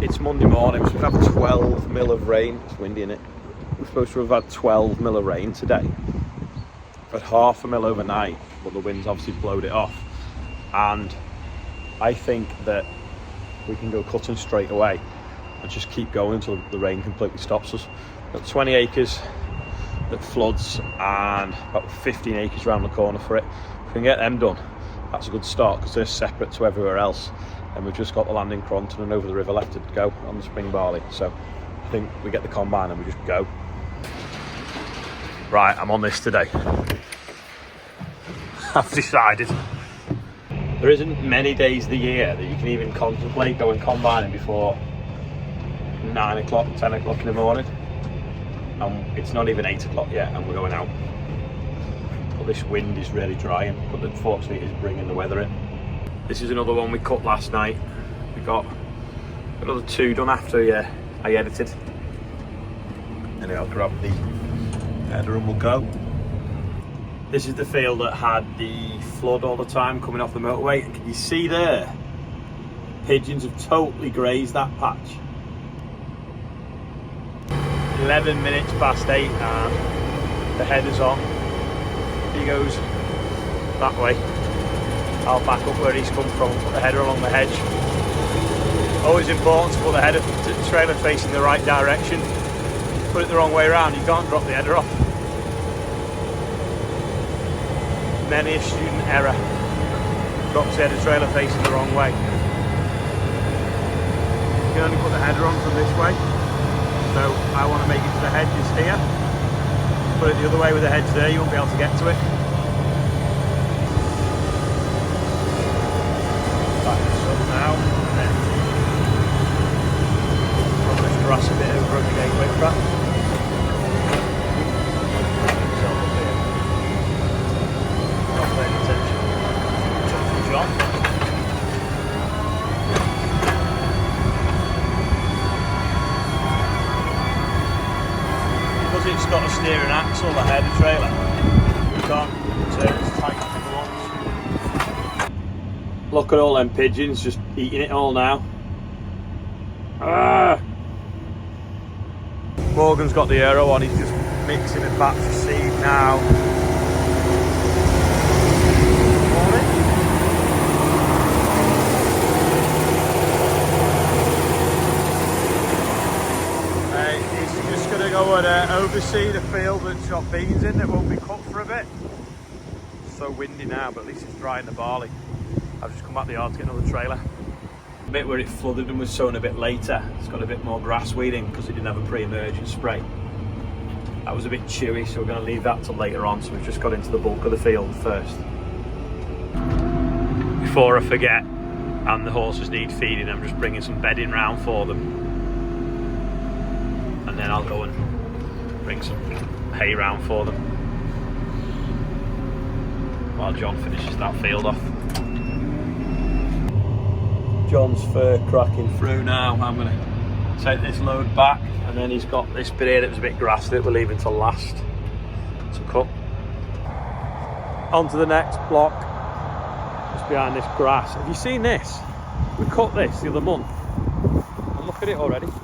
It's Monday morning, so we've had 12 mil of rain. It's windy in it. We're supposed to have had 12 mil of rain today. We've had half a mil overnight, but the wind's obviously blowed it off. And I think that we can go cutting straight away and just keep going until the rain completely stops us. We've got 20 acres that floods and about 15 acres around the corner for it. If we can get them done, that's a good start because they're separate to everywhere else. And we've just got the land in Cronton and over the river left to go on the spring barley. So I think we get the combine and we just go. Right, I'm on this today. I've decided. There isn't many days of the year that you can even contemplate going combining before 9 o'clock, 10 o'clock in the morning. And it's not even 8 o'clock yet and we're going out. But this wind is really drying, but unfortunately it is bringing the weather in. This is another one we cut last night. We got another 2 done after I edited. Anyway, I'll grab the header and we'll go. This is the field that had the flood all the time coming off the motorway. And can you see there? Pigeons have totally grazed that patch. 11 minutes past 8 and the header's on. He goes that way. I'll back up where he's come from, put the header along the hedge. Always important to put the header trailer facing the right direction. Put it the wrong way around, you can't drop the header off. Many a student error drops the header trailer facing the wrong way. You can only put the header on from this way. So I want to make it to the hedges here. Put it the other way with the hedge there, you won't be able to get to it. Now and then run this grass a bit over at the gateway track. Not paying attention. John. Because it's got a steering axle, the header trailer, you can't turn as tight as you want. Look at all them pigeons just eating it all now. Ah! Morgan's got the aero on, he's just mixing a batch of seed now. Morning. He's just going to go and oversee the field that's got beans in that won't be cut for a bit. It's so windy now, but at least it's drying the barley. I've just come back the yard to get another trailer. The bit where it flooded and was sown a bit later, it's got a bit more grass weeding because it didn't have a pre-emergent spray. That was a bit chewy, so we're going to leave that till later on, so we've just got into the bulk of the field first. Before I forget, and the horses need feeding, I'm just bringing some bedding round for them. And then I'll go and bring some hay round for them while John finishes that field off. John's fur cracking through now. I'm going to take this load back, and then he's got this bit here that was a bit grassy that we're leaving till last to cut. On to the next block, just behind this grass. Have you seen this? We cut this the other month, and look at it already. There's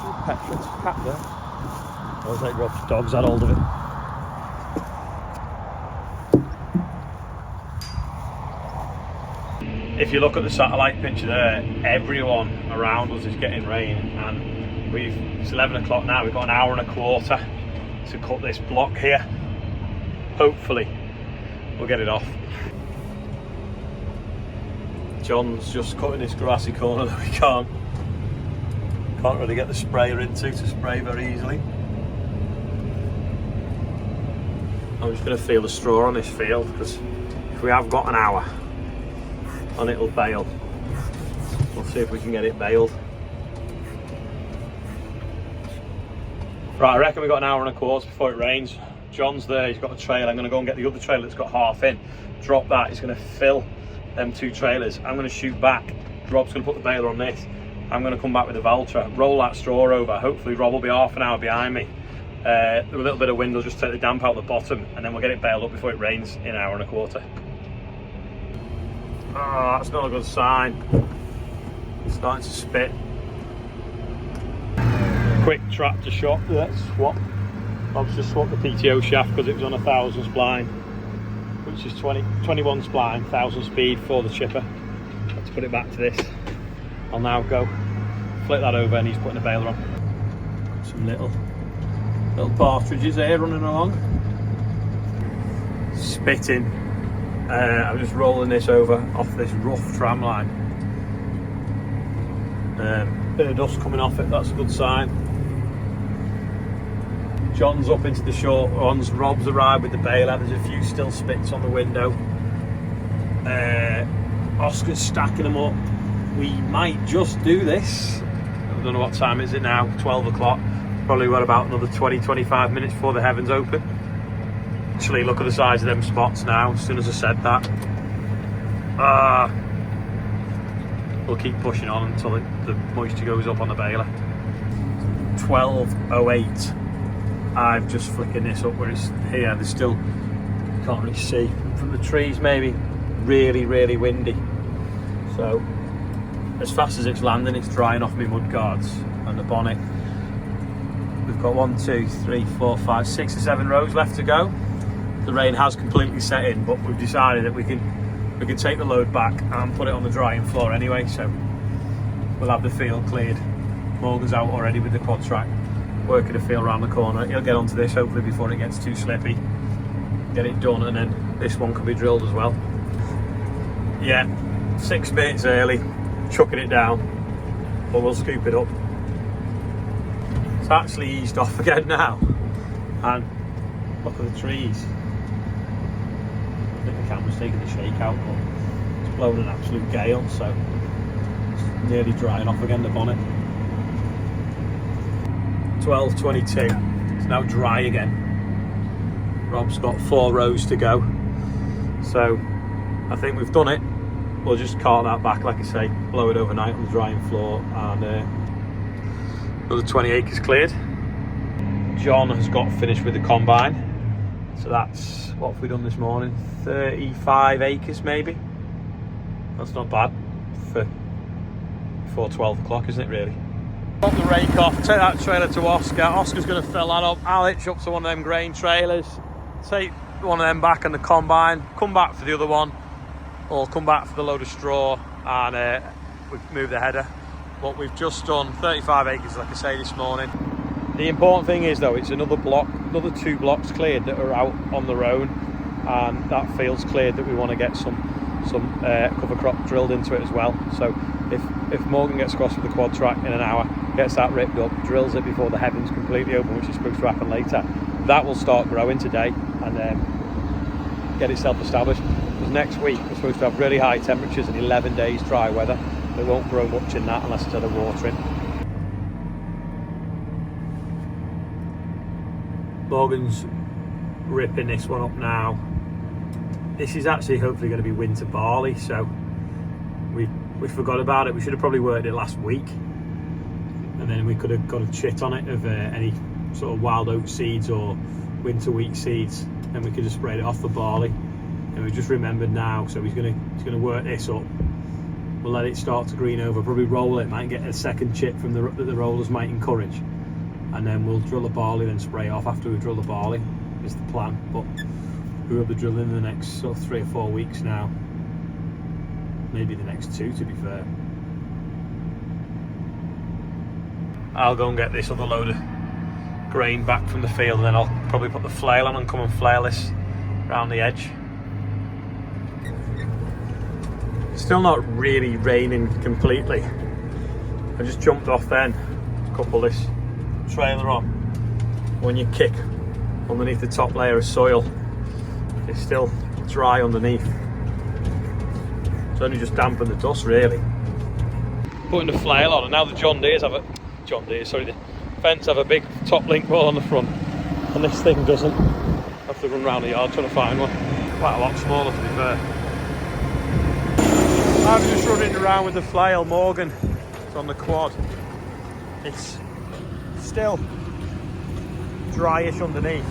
a Petra's cat there. I was like, Rob's dog's had hold of it. If you look at the satellite picture there, everyone around us is getting rain, and it's 11 o'clock now. We've got an hour and a quarter to cut this block here. Hopefully we'll get it off. John's just cutting this grassy corner that we can't really get the sprayer into to spray very easily. I'm just going to feel the straw on this field, because if we have got an hour and it'll bale, we'll see if we can get it baled. Right, I reckon we've got an hour and a quarter before it rains. John's there, he's got a trailer. I'm going to go and get the other trailer that's got half in, drop that. He's going to fill them 2 trailers. I'm going to shoot back. Rob's going to put the baler on this. I'm going to come back with the Valtra, roll that straw over. Hopefully Rob will be half an hour behind me. A little bit of wind will just take the damp out the bottom, and then we'll get it baled up before it rains in an hour and a quarter. Oh, that's not a good sign. starting to spit. Quick tractor shop, let's swap. I've just swapped the PTO shaft because it was on 1,000 spline, which is 21 spline, 1,000 speed for the chipper. Let's put it back to this. I'll now go flip that over and he's putting a baler on. Some little partridges here running along. Spitting. I'm just rolling this over off this rough tram line. Bit of dust coming off it, that's a good sign. John's up into the short ones, Rob's arrived with the baler, there's a few still spits on the window. Oscar's stacking them up. We might just do this. I don't know what time is it now, 12 o'clock. Probably got about another 20-25 minutes before the heavens open. Actually, look at the size of them spots now, as soon as I said that. We'll keep pushing on until the moisture goes up on the baler. 12:08. I'm just flicking this up where it's here. There's still, you can't really see from the trees, maybe really windy. So as fast as it's landing, it's drying off my mud guards and the bonnet. We've got 1, 2, 3, 4, 5, 6 or 7 rows left to go. The rain has completely set in, but we've decided that we can take the load back and put it on the drying floor anyway. So we'll have the field cleared. Morgan's out already with the quad track, working the field around the corner. He'll get onto this hopefully before it gets too slippy. Get it done, and then this one can be drilled as well. Yeah, 6 minutes early, chucking it down, but we'll scoop it up. It's actually eased off again now, and look at the trees. I think the camera's taking the shake out, but it's blowing an absolute gale, so it's nearly drying off again, the bonnet. 12:22, it's now dry again. Rob's got 4 rows to go, so I think we've done it. We'll just cart that back, like I say, blow it overnight on the drying floor, and another 20 acres cleared. John has got finished with the combine, so that's, what have we done this morning? 35 acres maybe. That's not bad for before 12 o'clock, isn't it really? Pop the rake off, take that trailer to Oscar. Oscar's going to fill that up. I'll hitch up to one of them grain trailers, take one of them back in the combine, come back for the other one, or come back for the load of straw, and we move the header. What we've just done, 35 acres, like I say, this morning. The important thing is though, it's another 2 blocks cleared that are out on their own, and that field's cleared that we want to get some cover crop drilled into it as well. So if Morgan gets across with the quad track in an hour, gets that ripped up, drills it before the heavens completely open, which is supposed to happen later, that will start growing today and get itself established. Because next week we're supposed to have really high temperatures and 11 days dry weather. It won't grow much in that unless it's had a watering. Morgan's ripping this one up now. This is actually hopefully going to be winter barley, so we forgot about it. We should have probably worked it last week, and then we could have got a chit on it of any sort of wild oat seeds or winter wheat seeds, and we could have sprayed it off for barley. And we just remembered now, so he's gonna work this up. We'll let it start to green over, probably roll it, might get a second chip from the rollers might encourage, and then we'll drill the barley, then spray off after we drill the barley is the plan. But we'll be drilling in the next sort of 3 or 4 weeks now, maybe the next 2 to be fair. I'll go and get this other load of grain back from the field, and then I'll probably put the flail on and come and flail this around the edge. Still not really raining completely. I just jumped off then to couple this trailer on. When you kick underneath the top layer of soil, it's still dry underneath. It's only just dampened the dust really. Putting the flail on, and now the the fence have a big top link wall on the front, and this thing doesn't. I have to run around the yard trying to find one. Quite a lot smaller to be fair. I'm just running around with the flail. Morgan is on the quad. It's still dryish underneath,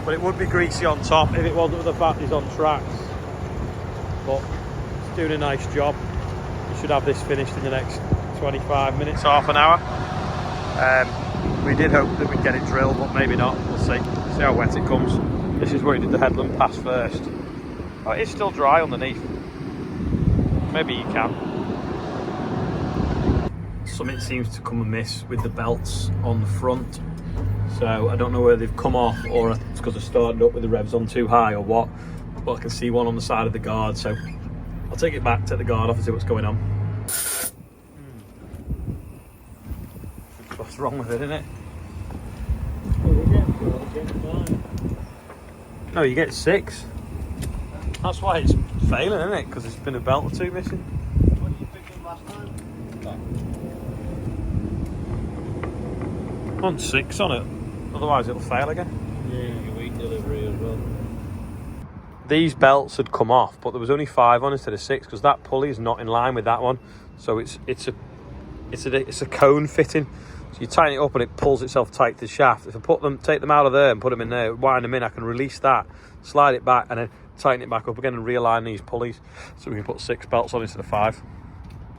but it would be greasy on top if it wasn't for the fact he's on tracks. But it's doing a nice job. We should have this finished in the next 25 minutes, half an hour. We did hope that we'd get it drilled, but maybe not. We'll see how wet it comes. This is where we did the headland pass first. Oh, it's still dry underneath. Maybe you can. Something seems to come amiss with the belts on the front. So I don't know whether they've come off or it's because I started up with the revs on too high or what. But I can see one on the side of the guard, so I'll take it back, take the guard off and see what's going on. What's wrong with it, isn't it? No, you get 6. That's why it's failing, isn't it? Because there's been a belt or 2 missing. What did you pick up last time? On 6 on it, otherwise it'll fail again. Yeah, your week delivery as well. These belts had come off, but there was only 5 on instead of 6 because that pulley is not in line with that one. So it's a cone fitting. So you tighten it up and it pulls itself tight to the shaft. If I take them out of there and put them in there, wind them in, I can release that, slide it back, and then tighten it back up again and realign these pulleys so we can put 6 belts on instead of 5.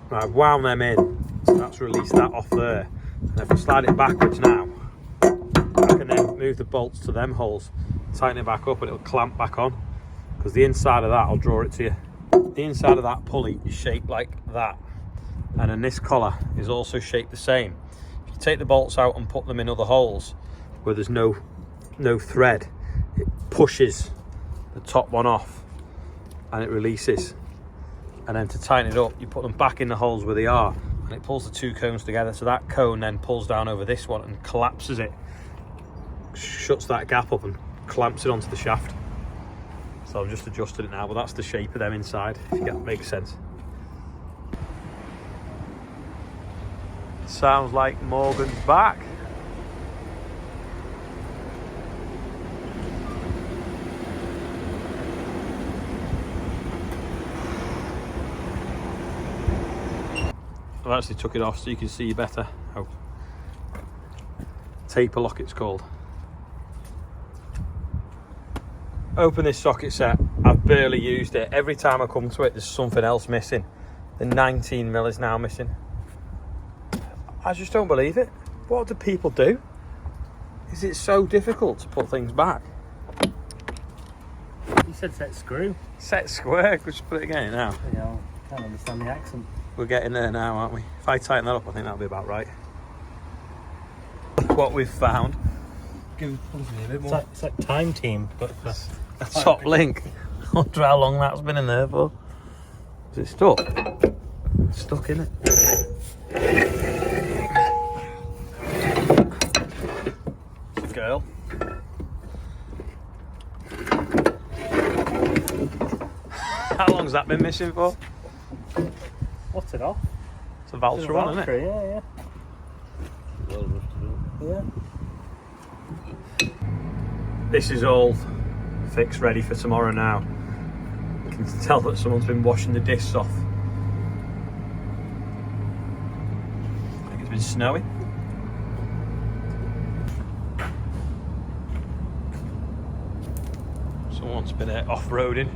Right, I've wound them in, so that's released that off there. And if I slide it backwards now, I can then move the bolts to them holes, tighten it back up, and it'll clamp back on. Because the inside of that, I'll draw it to you. The inside of that pulley is shaped like that, and then this collar is also shaped the same. If you take the bolts out and put them in other holes where there's no thread, it pushes the top one off and it releases. And then to tighten it up, you put them back in the holes where they are, and it pulls the 2 cones together. So that cone then pulls down over this one and collapses it, shuts that gap up and clamps it onto the shaft. So I've just adjusted it now, but that's the shape of them inside, if you get makes sense. Sounds like Morgan's back. I've actually took it off so you can see better. Oh. Taper lock it's called. Open this socket set. I've barely used it. Every time I come to it, there's something else missing. The 19mm is now missing. I just don't believe it. What do people do? Is it so difficult to put things back? You said set screw. Set square. Could you put it again now? Yeah, I can't understand the accent. We're getting there now, aren't we? If I tighten that up, I think that'll be about right. What we've found. Give me a bit more. It's like Time Team, but A top link. I wonder how long that's been in there for. Is it stuck? It's stuck in it. It's a girl. How long's that been missing for? What's it off? It's a Valtra one, isn't it? Yeah. Well rusted up. Yeah. This is all fixed, ready for tomorrow now. You can tell that someone's been washing the discs off. I think it's been snowing. Someone's been off-roading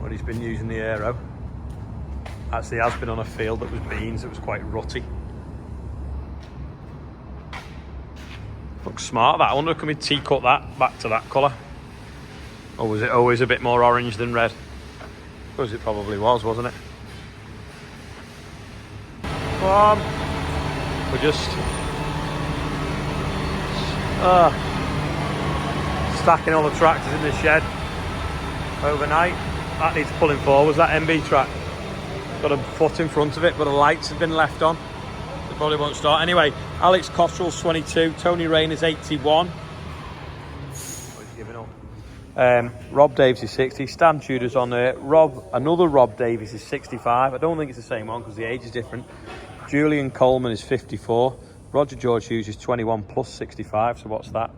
when he's been using the aero. Actually has been on a field that was beans, it was quite rutty. Looks smart that. I wonder, can we tea-cut that back to that colour? Or was it always a bit more orange than red? I suppose it probably was, wasn't it? Come on. We're just stacking all the tractors in the shed overnight. That needs pulling forwards, that MB track. Got a foot in front of it, but the lights have been left on. They probably won't start. Anyway, Alex Cottrell's 22, Tony Rayner's 81. Oh, he's giving up. Rob Davies is 60, Stan Tudor's on there. Another Rob Davies is 65. I don't think it's the same one because the age is different. Julian Coleman is 54. Roger George Hughes is 21 plus 65, so what's that?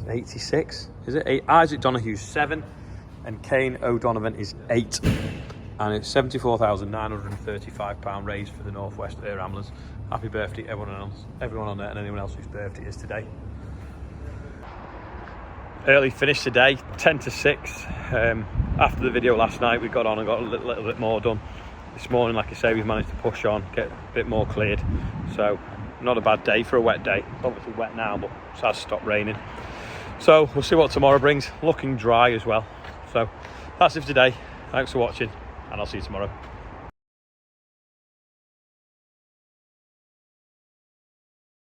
86, is it? Isaac Donohue's 7, and Kane O'Donovan is 8. And it's £74,935 raised for the North West Air Ambulance. Happy birthday everyone on there, and anyone else whose birthday is today. Early finish today, 10 to 6. After the video last night, we got on and got a little bit more done. this morning, like I say, we've managed to push on, get a bit more cleared. So not a bad day for a wet day. It's obviously wet now, but it has stopped raining. So we'll see what tomorrow brings. Looking dry as well. So that's it for today. Thanks for watching, and I'll see you tomorrow.